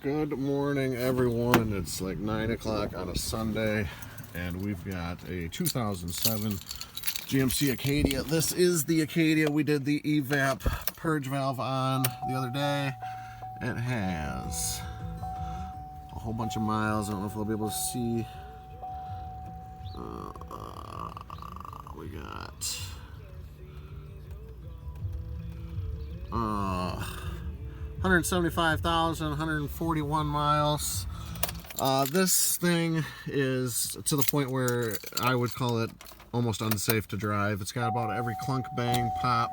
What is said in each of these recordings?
Good morning, everyone. It's like 9 o'clock on a Sunday, and we've got a 2007 GMC Acadia. This is the Acadia we did the evap purge valve on the other day. It has a whole bunch of miles. I don't know if we'll be able to see. We got 175,141 miles. This thing is to the point where I would call it almost unsafe to drive. It's got about every clunk, bang, pop,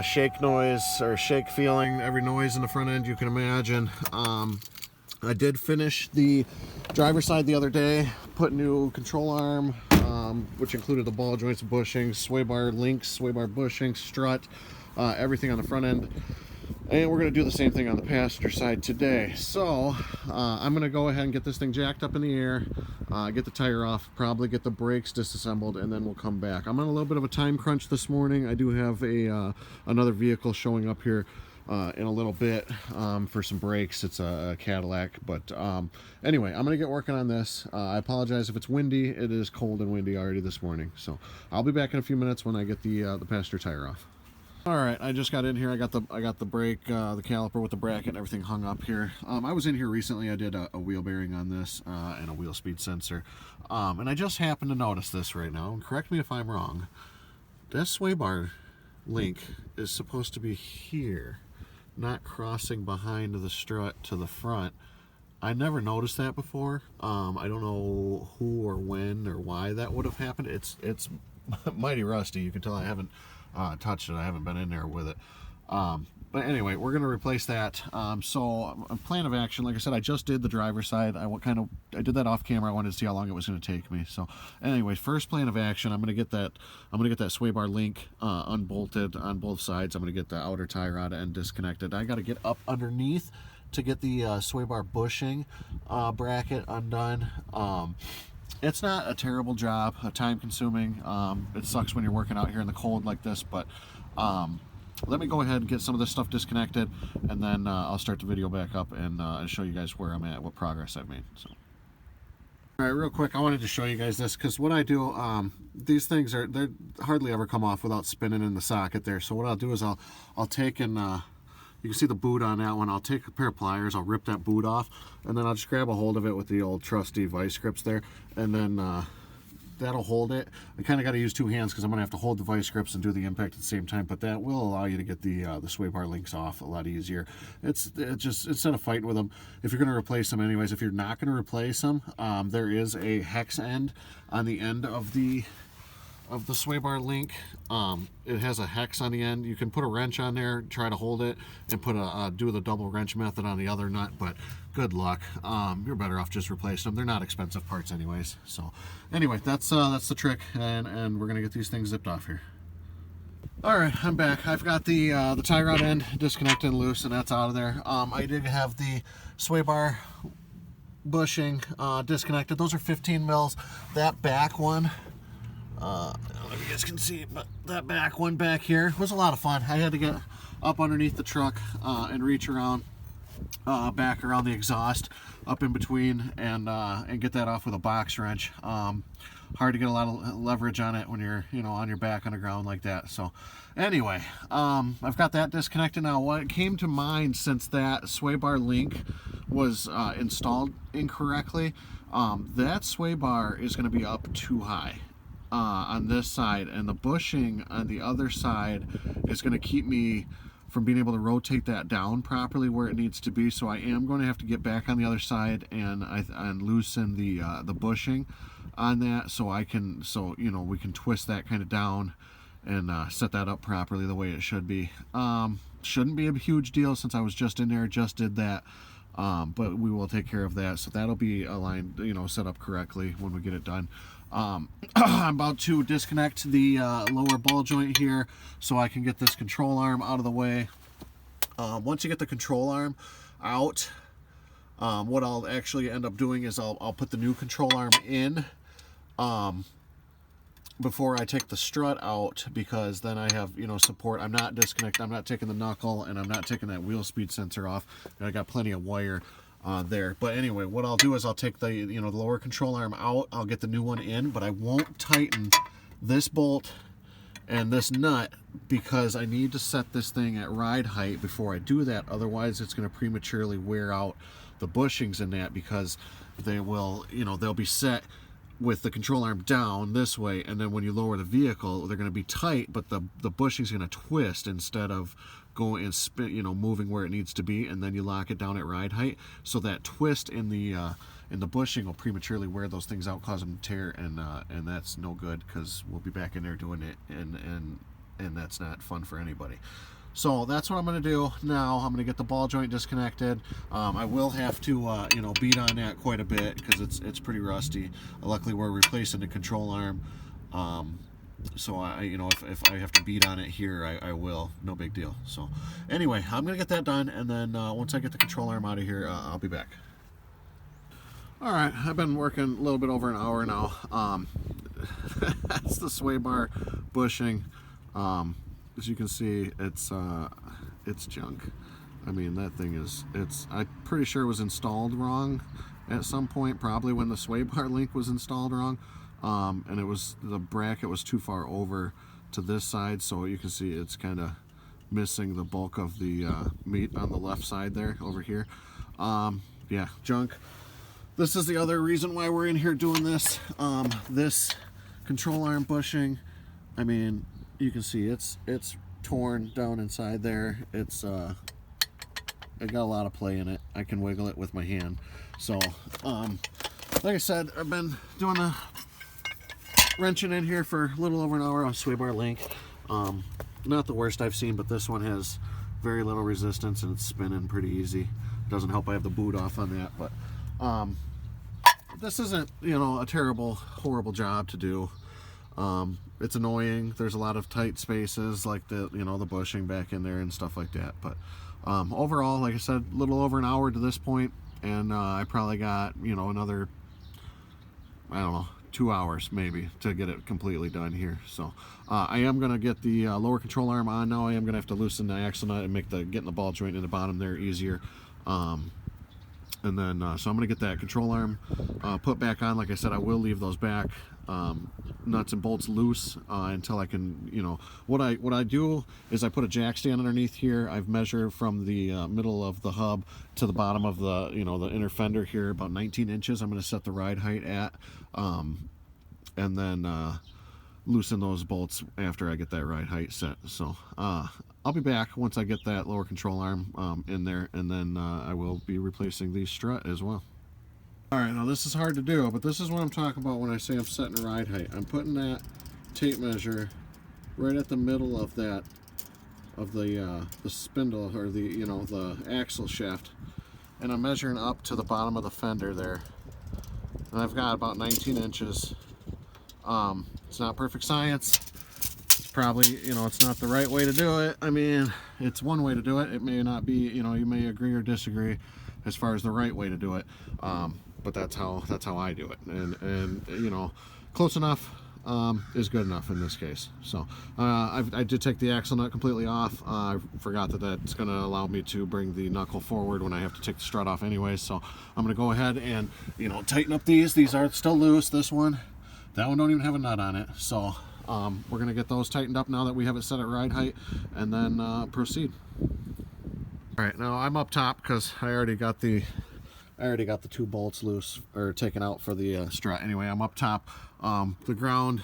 shake noise or shake feeling, every noise in the front end you can imagine. I did finish the driver's side the other day, put new control arm, which included the ball joints, bushings, sway bar links, sway bar bushings, strut, everything on the front end. And we're going to do the same thing on the passenger side today. So I'm going to go ahead and get this thing jacked up in the air, get the tire off, probably get the brakes disassembled, and then we'll come back. I'm on a little bit of a time crunch this morning. I do have another vehicle showing up here in a little bit for some brakes. It's a Cadillac, but anyway, I'm going to get working on this. I apologize if it's windy. It is cold and windy already this morning. So I'll be back in a few minutes when I get the passenger tire off. All right, I just got in here. I got the brake, the caliper with the bracket and everything hung up here. I was in here recently. I did a wheel bearing on this and a wheel speed sensor. And I just happened to notice this right now. And correct me if I'm wrong. This sway bar link is supposed to be here, not crossing behind the strut to the front. I never noticed that before. I don't know who or when or why that would have happened. It's mighty rusty. You can tell I haven't touched it. I haven't been in there with it. But anyway, we're going to replace that. So a plan of action, like I said, I just did the driver's side. I did that off camera. I wanted to see how long it was going to take me. So anyway, first plan of action, I'm going to get that sway bar link unbolted on both sides. I'm going to get the outer tie rod end disconnected. I got to get up underneath to get the sway bar bushing bracket undone. It's not a terrible job, time consuming. It sucks when you're working out here in the cold like this, but let me go ahead and get some of this stuff disconnected, and then I'll start the video back up and show you guys where I'm at, what progress I've made. So, all right, real quick, I wanted to show you guys this because what I do, these things they hardly ever come off without spinning in the socket there. So what I'll do is I'll take and you can see the boot on that one. I'll take a pair of pliers, I'll rip that boot off, and then I'll just grab a hold of it with the old trusty vice grips there, and then that'll hold it. I kind of got to use two hands because I'm going to have to hold the vice grips and do the impact at the same time, but that will allow you to get the sway bar links off a lot easier. It's just, instead of fighting with them, if you're going to replace them anyways, if you're not going to replace them, there is a hex end on the end of the sway bar link. It has a hex on the end. You can put a wrench on there, try to hold it, and put do the double wrench method on the other nut, but good luck. You're better off just replacing them. They're not expensive parts anyways. So anyway, that's the trick, and we're gonna get these things zipped off here. All right, I'm back. I've got the tie rod end disconnected and loose, and that's out of there. I did have the sway bar bushing disconnected. Those are 15 mils. That back one, I don't know if you guys can see it, but that back one back here was a lot of fun. I had to get up underneath the truck and reach around back around the exhaust up in between and get that off with a box wrench. Hard to get a lot of leverage on it when you're on your back on the ground like that. So anyway, I've got that disconnected now. What came to mind, since that sway bar link was installed incorrectly, that sway bar is going to be up too high on this side, and the bushing on the other side is going to keep me from being able to rotate that down properly where it needs to be. So I am going to have to get back on the other side and loosen the bushing on that, so we can twist that kind of down and set that up properly the way it should be. Shouldn't be a huge deal since I was just in there, just did that. But we will take care of that. So that'll be aligned, set up correctly when we get it done. I'm about to disconnect the lower ball joint here so I can get this control arm out of the way. Once you get the control arm out, what I'll actually end up doing is I'll put the new control arm in before I take the strut out, because then I have, you know, support. I'm not taking the knuckle, and I'm not taking that wheel speed sensor off. And I got plenty of wire there. But anyway, what I'll do is I'll take the, you know, the lower control arm out. I'll get the new one in, but I won't tighten this bolt and this nut, because I need to set this thing at ride height before I do that. Otherwise, it's going to prematurely wear out the bushings in that, because they will, you know, they'll be set with the control arm down this way, and then when you lower the vehicle, they're going to be tight, but the bushing's going to twist instead of going and spin, you know, moving where it needs to be, and then you lock it down at ride height. So that twist in the bushing will prematurely wear those things out, cause them to tear, and that's no good, because we'll be back in there doing it, and that's not fun for anybody. So that's what I'm going to do now. I'm going to get the ball joint disconnected. I will have to, you know, beat on that quite a bit, because it's pretty rusty. Luckily, we're replacing the control arm. So you know, if I have to beat on it here, I will. No big deal. So anyway, I'm going to get that done, and then once I get the control arm out of here, I'll be back. All right, I've been working a little bit over an hour now. That's the sway bar bushing. As you can see, it's junk. I mean, that thing is, I'm pretty sure it was installed wrong at some point, probably when the sway bar link was installed wrong. And the bracket was too far over to this side, so you can see it's kind of missing the bulk of the meat on the left side there, over here. Yeah, junk. This is the other reason why we're in here doing this. This control arm bushing, I mean, you can see it's torn down inside there. It got a lot of play in it. I can wiggle it with my hand. So like I said, I've been doing the wrenching in here for a little over an hour on sway bar link. Not the worst I've seen, but this one has very little resistance, and it's spinning pretty easy. Doesn't help I have the boot off on that, but this isn't, you know, a terrible, horrible job to do. It's annoying. There's a lot of tight spaces, like the, you know, the bushing back in there and stuff like that. But overall, like I said, a little over an hour to this point, and I probably got, you know, another, I don't know, 2 hours maybe to get it completely done here. So I am going to get the lower control arm on now. I am going to have to loosen the axle nut and make getting the ball joint in the bottom there easier. And then so I'm going to get that control arm put back on. Like I said, I will leave those back nuts and bolts loose until I can, you know, what I do is I put a jack stand underneath here. I've measured from the middle of the hub to the bottom of the, you know, the inner fender here, about 19 inches. I'm going to set the ride height at, and then loosen those bolts after I get that ride height set. So I'll be back once I get that lower control arm in there, and then I will be replacing the strut as well. Alright, now this is hard to do, but this is what I'm talking about when I say I'm setting ride height. I'm putting that tape measure right at the middle of that, of the spindle, or the, you know, the axle shaft, and I'm measuring up to the bottom of the fender there. And I've got about 19 inches. It's not perfect science. It's probably, you know, it's not the right way to do it. I mean, it's one way to do it. It may not be, you know, you may agree or disagree as far as the right way to do it. But that's how I do it. And you know, close enough is good enough in this case. So I did take the axle nut completely off. I forgot that that's going to allow me to bring the knuckle forward when I have to take the strut off anyway. So I'm going to go ahead and, you know, tighten up these. These are still loose. This one, that one don't even have a nut on it. So we're going to get those tightened up now that we have it set at ride height, and then proceed. All right, now I'm up top because I already got the 2 bolts loose, or taken out for the strut. Anyway, I'm up top. The ground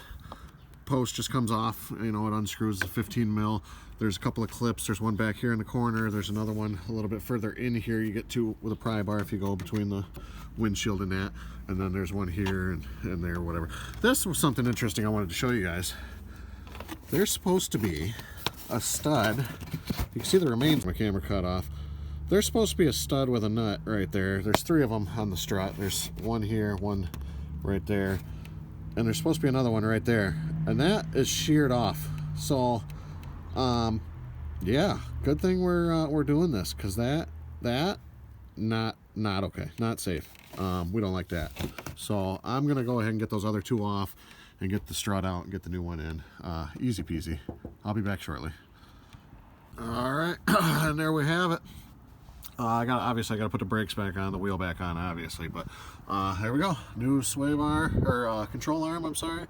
post just comes off, you know, it unscrews the 15 mil. There's a couple of clips. There's one back here in the corner. There's another one a little bit further in here. You get 2 with a pry bar if you go between the windshield and that. And then there's one here and there, whatever. This was something interesting I wanted to show you guys. There's supposed to be a stud. You can see the remains of my camera cut off. There's supposed to be a stud with a nut right there. There's 3 of them on the strut. There's one here, one right there, and there's supposed to be another one right there. And that is sheared off. So, yeah, good thing we're doing this, because that not okay, not safe. We don't like that. So I'm gonna go ahead and get those other 2 off, and get the strut out and get the new one in. Easy peasy. I'll be back shortly. All right, and there we have it. Obviously I got to put the brakes back on, the wheel back on, obviously, but here we go. New sway bar, or control arm, I'm sorry.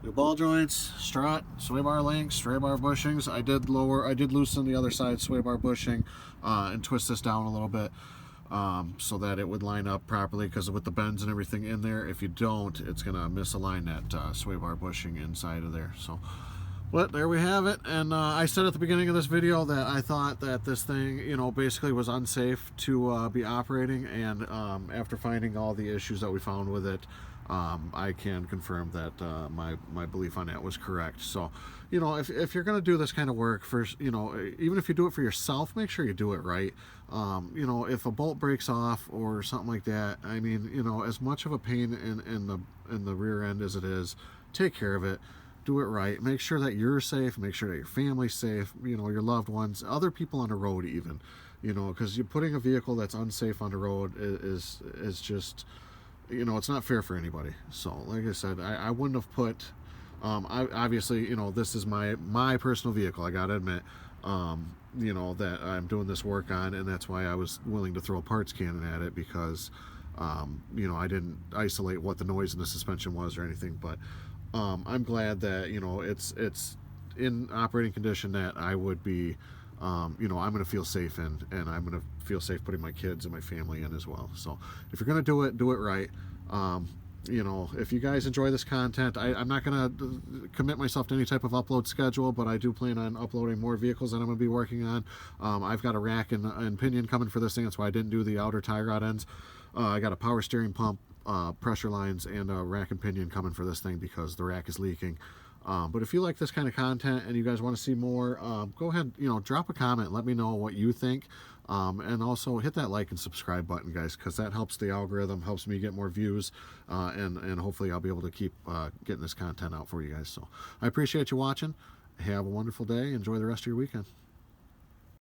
New ball joints, strut, sway bar links, sway bar bushings. I did loosen the other side sway bar bushing and twist this down a little bit so that it would line up properly, because with the bends and everything in there, if you don't, it's gonna misalign that sway bar bushing inside of there. So. But there we have it, and I said at the beginning of this video that I thought that this thing, you know, basically was unsafe to be operating, and after finding all the issues that we found with it, I can confirm that my belief on that was correct. So, you know, if you're going to do this kind of work, first, you know, even if you do it for yourself, make sure you do it right. You know, if a bolt breaks off or something like that, I mean, you know, as much of a pain in the rear end as it is, take care of it. Do it right. Make sure that you're safe. Make sure that your family's safe. You know, your loved ones, other people on the road, even. You know, because you're putting a vehicle that's unsafe on the road is just, you know, it's not fair for anybody. So, like I said, I wouldn't have put. Obviously, you know, this is my personal vehicle. I gotta admit, you know, that I'm doing this work on, and that's why I was willing to throw a parts cannon at it, because, you know, I didn't isolate what the noise in the suspension was or anything, but. I'm glad that, you know, it's in operating condition that I would be, you know, I'm going to feel safe in, and I'm going to feel safe putting my kids and my family in as well. So if you're going to do it right. You know, if you guys enjoy this content, I'm not going to commit myself to any type of upload schedule, but I do plan on uploading more vehicles that I'm going to be working on. I've got a rack and pinion coming for this thing. That's why I didn't do the outer tie rod ends. I got a power steering pump, pressure lines, and a rack and pinion coming for this thing because the rack is leaking. But if you like this kind of content and you guys want to see more, go ahead, you know, drop a comment, let me know what you think, and also hit that like and subscribe button, guys, because that helps the algorithm, helps me get more views, and hopefully I'll be able to keep getting this content out for you guys. So I appreciate you watching. Have a wonderful day. Enjoy the rest of your weekend.